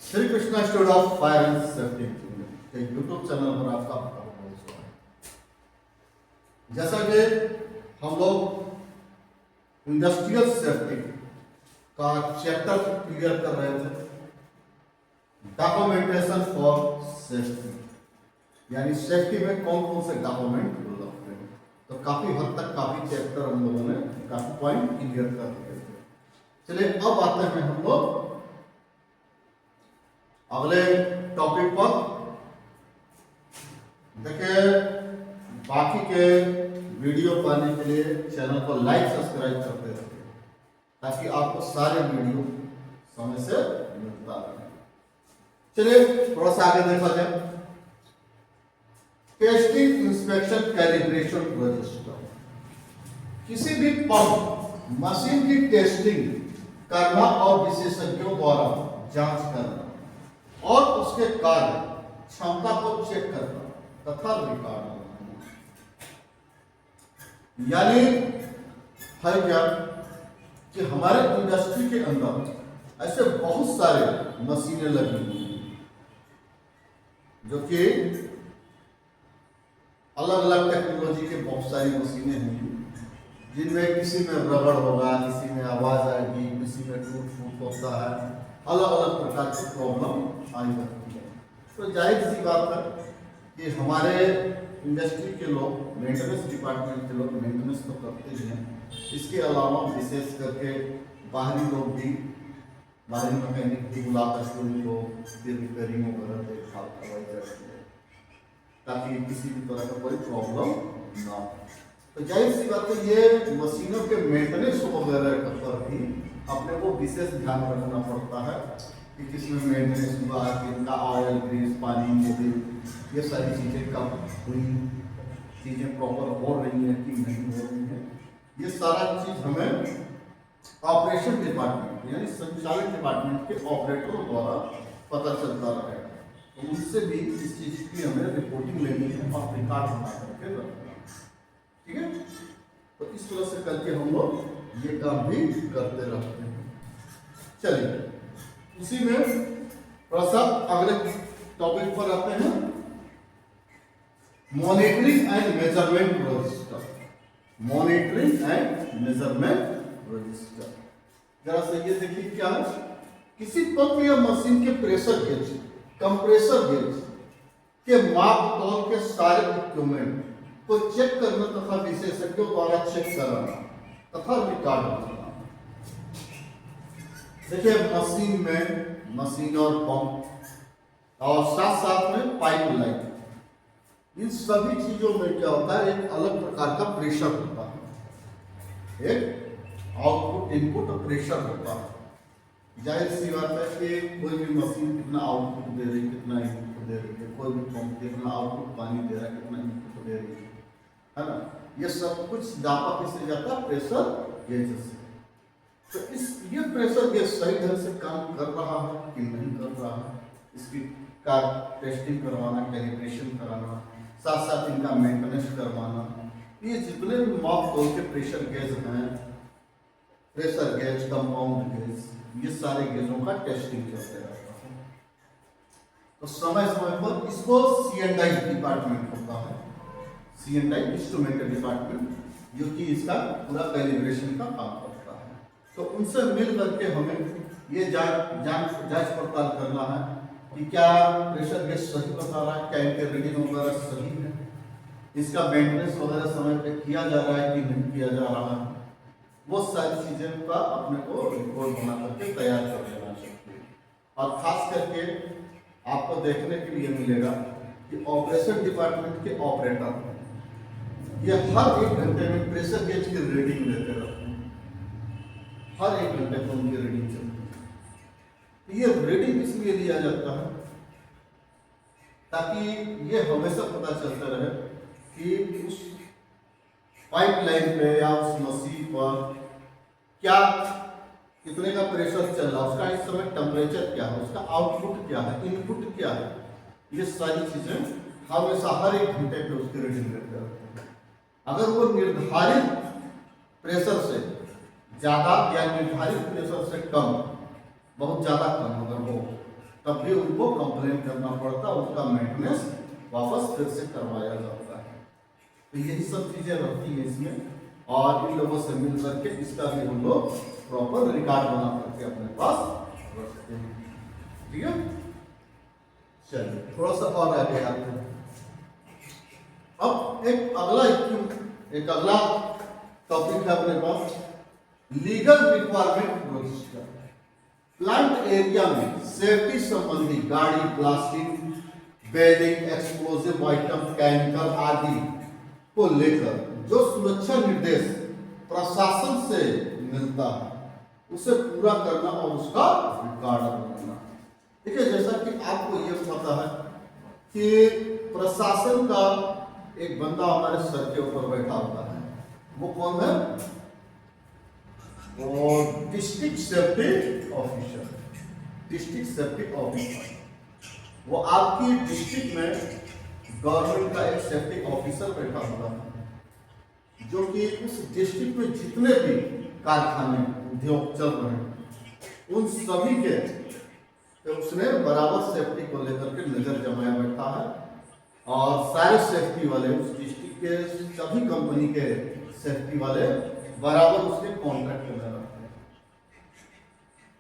Shri Krishna institute of fire and safety के YouTube channel पर आपका बहुत स्वागत है। जैसा कि हम लोग इंडस्ट्रियल सेफ्टी का चैप्टर क्लियर कर रहे थे, डॉक्यूमेंटेशन फॉर सेफ्टी, यानी सेफ्टी में कौन कौन से डॉक्यूमेंट लगते हैं, तो काफी हद तक काफी चैप्टर हम लोगों ने काफी पॉइंट क्लियर कर दिए थे। चलिए अब आते हैं हम लोग अगले टॉपिक पर। देखिए, बाकी के वीडियो पाने के लिए चैनल को लाइक सब्सक्राइब करते रहिए ताकि आपको सारे वीडियो समय से मिलता रहे। चलिए थोड़ा सा आगे देखा जाए। Testing, inspection, calibration register. किसी भी पंप मशीन की टेस्टिंग करना और विशेषज्ञों द्वारा जांच करना और उसके कार्य क्षमता को चेक करना तथा रिकॉर्ड बनाना, यानी है क्या कि हमारे इंडस्ट्री के अंदर ऐसे बहुत सारे मशीनें लगी हुई हैं जो कि अलग अलग टेक्नोलॉजी के बहुत सारी मशीनें हैं, जिनमें किसी में रबड़ होगा, किसी में आवाज आएगी, किसी में टूट फूट होता है, अलग अलग प्रकार की प्रॉब्लम आई रहती है। तो जाहिर सी बात है कि हमारे इंडस्ट्री के लोग, मेंटेनेंस डिपार्टमेंट के लोग मेंटेनेंस तो करते ही हैं, इसके अलावा विशेष करके बाहरी लोग भी, बाहरी मैकेनिक भी बुलाकर उनको रिपेयरिंग वगैरह देखभाल करवाई जाती है ताकि किसी भी तरह का कोई प्रॉब्लम ना हो। तो जाहिर सी बात है ये मशीनों के मेंटेनेंस वगैरह पर भी अपने को विशेष ध्यान रखना पड़ता है कि किसमें मेंटेनेंस हुआ, कि इनका ऑयल, ग्रीस, पानी, मोबिल, ये सारी चीज़ें कब हुई, चीज़ें प्रॉपर हो रही हैं कि नहीं हो रही हैं, ये सारा चीज़ हमें ऑपरेशन डिपार्टमेंट यानी संचालन डिपार्टमेंट के ऑपरेटरों द्वारा पता चलता रहेगा। तो उनसे भी इस चीज़ की हमें रिपोर्टिंग लेनी है और रिकॉर्ड बना करके रखना, ठीक है। तो इस तरह से करके हम लोग ये काम भी करते रहते हैं। चलिए उसी में थोड़ा सा अगले टॉपिक पर आते हैं, monitoring and measurement register. Monitoring and measurement register, जरा से ये देखिए क्या है। किसी पंप या मशीन के प्रेशर गेज, कंप्रेसर गेज के माप तौल के सारे इक्विपमेंट को चेक करना तथा विशेषज्ञों द्वारा चेक कराना तथा रिकॉर्ड बनाना। देखिए, मशीन में मशीन और पंप और साथ साथ में पाइप लाइन, इन सभी चीजों में क्या होता है, एक अलग प्रकार का प्रेशर होता है, एक आउटपुट इनपुट प्रेशर होता है। जाहिर सी बात है कि कोई भी मशीन कितना आउटपुट दे रही है, कितना इनपुट दे रही है, कोई भी पंप कितना आउटपुट पानी दे रहा है, कितना इनपुट दे रही है ना। ये सब कुछ नापा किससे जाता है, प्रेशर गेज से। तो ये प्रेशर गेज सही ढंग से काम कर रहा है कि नहीं कर रहा है, इसकी का टेस्टिंग करवाना, कैलिब्रेशन कराना, साथ साथ इनका मेंटेनेंस करवाना। ये जितने भी माप तौल के प्रेशर गेज हैं, प्रेशर गेज, कंपाउंड गेज, ये सारे गेजों का टेस्टिंग करते रहता है। तो समय समय पर इसको C&I डिपार्टमेंट होता है, C&I इंस्ट्रूमेंट डिपार्टमेंट, जो कि इसका पूरा कैलिब्रेशन का काम करता है। तो उनसे मिल करके हमें ये जांच पड़ताल करना है कि क्या प्रेशर गेज सही बता रहा है, क्या इनके रीडिंग वगैरह सही है, इसका मेंटेनेंस वगैरह समय पे किया जा रहा है कि नहीं किया जा रहा है, वो सारी चीजें का अपने को रिपोर्ट बना करके तैयार कर लेना चाहिए। और खास करके आपको देखने के लिए मिलेगा कि ऑपरेशन डिपार्टमेंट के ऑपरेटर ये हर 1 घंटे में प्रेशर गेज की रीडिंग लेते रहते हैं, हर 1 घंटे में उनकी रीडिंग चलती है। ये रीडिंग इसलिए लिया जाता है ताकि ये हमेशा पता चलता रहे कि उस पाइपलाइन पे या उस मशीन पर क्या, कितने का प्रेशर चल रहा है, उसका इस समय टेम्परेचर क्या है, उसका आउटपुट क्या है, इनपुट क्या है, ये सारी चीजें हमेशा हर 1 घंटे पे उसकी रीडिंग लेते रहते हैं। अगर वो निर्धारित प्रेशर से ज्यादा या निर्धारित प्रेशर से कम, बहुत ज्यादा कम अगर हो, तब भी उनको कंप्लेन करना पड़ता, उसका मेंटेनेंस वापस फिर से करवाया जाता है। तो यही सब चीजें रहती है इसमें, और इन लोगों से मिल करके इसका भी हम लोग प्रॉपर रिकॉर्ड बना करके अपने पास रखते हैं। ठीक है, चलिए थोड़ा सा और आगे आते हैं। अब एक अगला टॉपिक है अपने पास, legal requirement register. Plant area में सेफ्टी संबंधी गाड़ी, plastic, bedding, explosive item, chemical आदि को लेकर जो सुरक्षा निर्देश प्रशासन से मिलता है उसे पूरा करना और उसका रिकॉर्ड बनाना। ठीक है, जैसा कि आपको ये पता है कि प्रशासन का एक बंदा हमारे सर के ऊपर बैठा होता है, वो कौन है? और district safety officer. District safety officer वो आपकी डिस्ट्रिक्ट में गवर्नमेंट का एक सेफ्टी ऑफिसर बैठा होता है, जो कि उस डिस्ट्रिक्ट में जितने भी कारखाने उद्योग चल रहे हैं उन सभी के तो उसने बराबर सेफ्टी को लेकर के नजर जमाया बैठा है, और सारे सेफ्टी वाले उस डिस्ट्रिक्ट के सभी कंपनी के सेफ्टी वाले बराबर उसके कॉन्ट्रैक्ट में रहते हैं।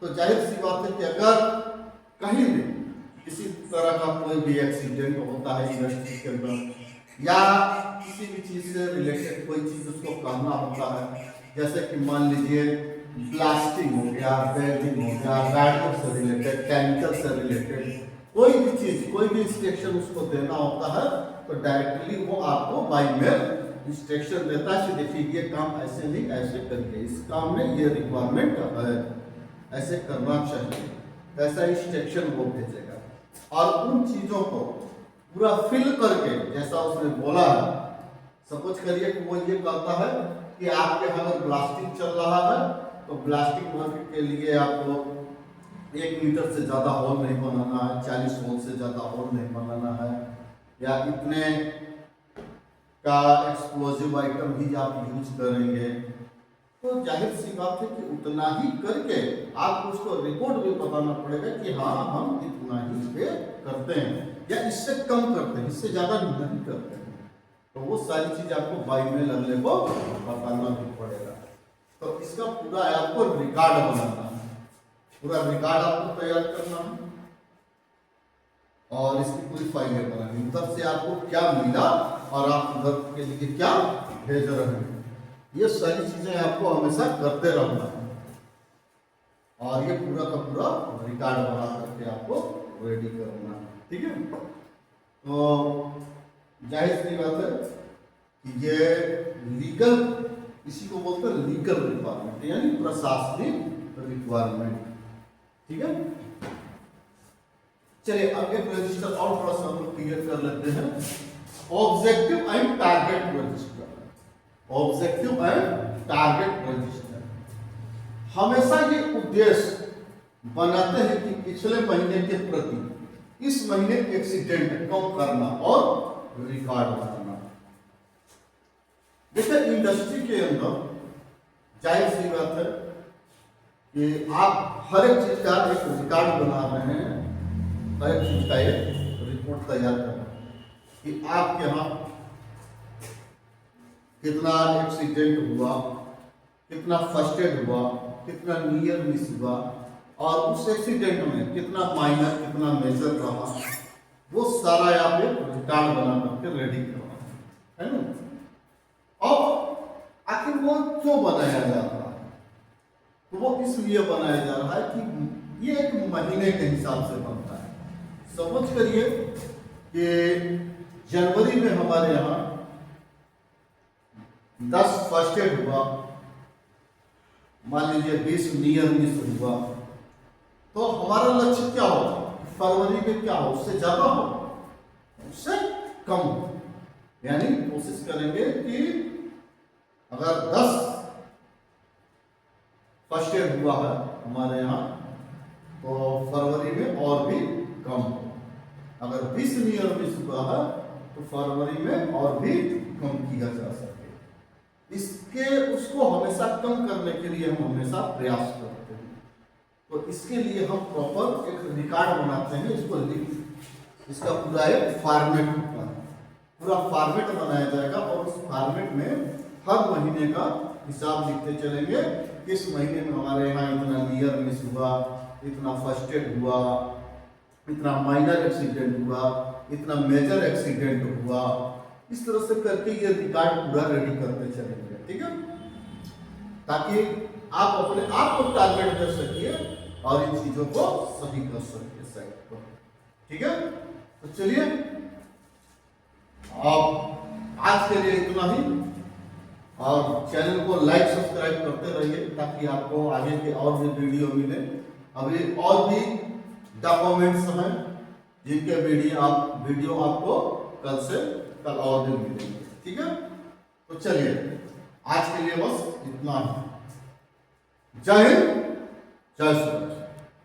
तो जाहिर सी बात है कि अगर कहीं भी किसी तरह का कोई भी एक्सीडेंट होता है इंडस्ट्री के अंदर, या किसी भी चीज से रिलेटेड कोई चीज उसको कहना होता है, जैसे कि मान लीजिए ब्लास्टिंग हो गया, वेल्डिंग हो गया, गाड़ियों से रिलेटेड, केमिकल से रिलेटेड कोई भी चीज, कोई भी इंस्ट्रक्शन उसको देना होता है, तो डायरेक्टली वो आपको बाय मेल इंस्ट्रक्शन देता है कि देखिए ये काम ऐसे नहीं ऐसे करिए, इस काम में ये रिक्वायरमेंट है, ऐसे करना चाहिए, ऐसा इंस्ट्रक्शन वो भेजेगा। और उन चीजों को पूरा फिल करके जैसा उसने बोला है, सपोज करिए कि वो ये कहता है कि आपके यहाँ अगर ब्लास्टिंग चल रहा है तो ब्लास्टिंग वर्क के लिए आपको 1 मीटर से ज़्यादा होल नहीं बनाना है, 40 होल से ज़्यादा होल नहीं बनाना है, या इतने का एक्सप्लोजिव आइटम ही आप यूज करेंगे। तो जाहिर सी बात है कि उतना ही करके आपको उसको रिपोर्ट भी बताना पड़ेगा कि हाँ हम इतना ही पे करते हैं या इससे कम करते हैं, इससे ज़्यादा नहीं करते हैं। तो वो सारी चीज़ आपको बाई मेल अगले को बताना भी पड़ेगा। तो इसका पूरा आपको रिकॉर्ड बनाना है, पूरा रिकॉर्ड आपको तैयार करना है और इसकी पूरी फाइलें बनानी, उधर से आपको क्या मिला और आप उधर के लिए क्या भेज रहे हैं, ये सारी चीजें आपको हमेशा करते रहना है और ये पूरा का पूरा रिकॉर्ड बना करके आपको रेडी करना है। ठीक है, तो जाहिर सी बात है कि ये लीगल, इसी को बोलते हैं लीगल रिक्वायरमेंट, यानी प्रशासनिक रिक्वायरमेंट। ठीक है, चलिए अब एक रजिस्टर और थोड़ा सा हम लोग क्लियर कर लेते हैं, objective and target register. Objective and target register हमेशा ये उद्देश्य बनाते हैं कि पिछले महीने के प्रति इस महीने एक्सीडेंट कम करना और रिकॉर्ड बनाना। देखिए इंडस्ट्री के अंदर जाहिर सी बात है कि आप हर एक चीज का एक रिकॉर्ड बना रहे हैं, हर एक चीज का एक रिपोर्ट तैयार कर रहे हैं कि आपके यहाँ कितना एक्सीडेंट हुआ, कितना फर्स्ट एड हुआ, कितना नियर मिस हुआ और उस एक्सीडेंट में कितना माइनर कितना मेजर रहा, वो सारा आप एक रिकॉर्ड बना करके रेडी करना है ना। अब आखिर वो क्यों बनाया जा रहा है? तो वो इसलिए बनाया जा रहा है कि ये एक महीने के हिसाब से बनता है। समझ करिए कि जनवरी में हमारे यहाँ 10 फर्स्ट एड हुआ, मान लीजिए 20 नियर मिस हुआ, तो हमारा लक्ष्य क्या होगा? फरवरी में क्या हो, उससे ज्यादा हो, उससे कम हो। यानी कोशिश करेंगे कि अगर 10 फर्स्ट एड हुआ है हमारे यहाँ तो फरवरी में और भी कम हो, अगर 20 नियर मिस हुआ है तो फरवरी में और भी कम किया जा सके। इसके उसको हमेशा कम करने के लिए हम हमेशा प्रयास करते हैं। तो इसके लिए हम प्रॉपर एक रिकॉर्ड बनाते हैं, इसको लिख, इसका पूरा एक फॉर्मेट होता है, पूरा फॉर्मेट बनाया जाएगा और उस फॉर्मेट में हर महीने का हिसाब लिखते चलेंगे। किस महीने में हमारे यहाँ इतना नियर मिस हुआ, इतना फर्स्ट एड हुआ, इतना माइनर एक्सीडेंट हुआ, इतना मेजर एक्सीडेंट हुआ, इस तरह से करके ये रिकॉर्ड पूरा रेडी करते चलेंगे। ठीक है, ताकि आप अपने आप को टारगेट कर सकिए और इन चीजों को सही कर सकिए साइट को। ठीक है, तो चलिए अब आज के लिए इतना ही, और चैनल को लाइक सब्सक्राइब करते रहिए ताकि आपको आगे के और भी वीडियो मिले। अभी और भी डॉक्यूमेंट्स हैं जिनके वीडियो आपको कल और भी मिलेंगे। ठीक है, तो चलिए आज के लिए बस इतना ही। जय हिंद, जय श्री राम।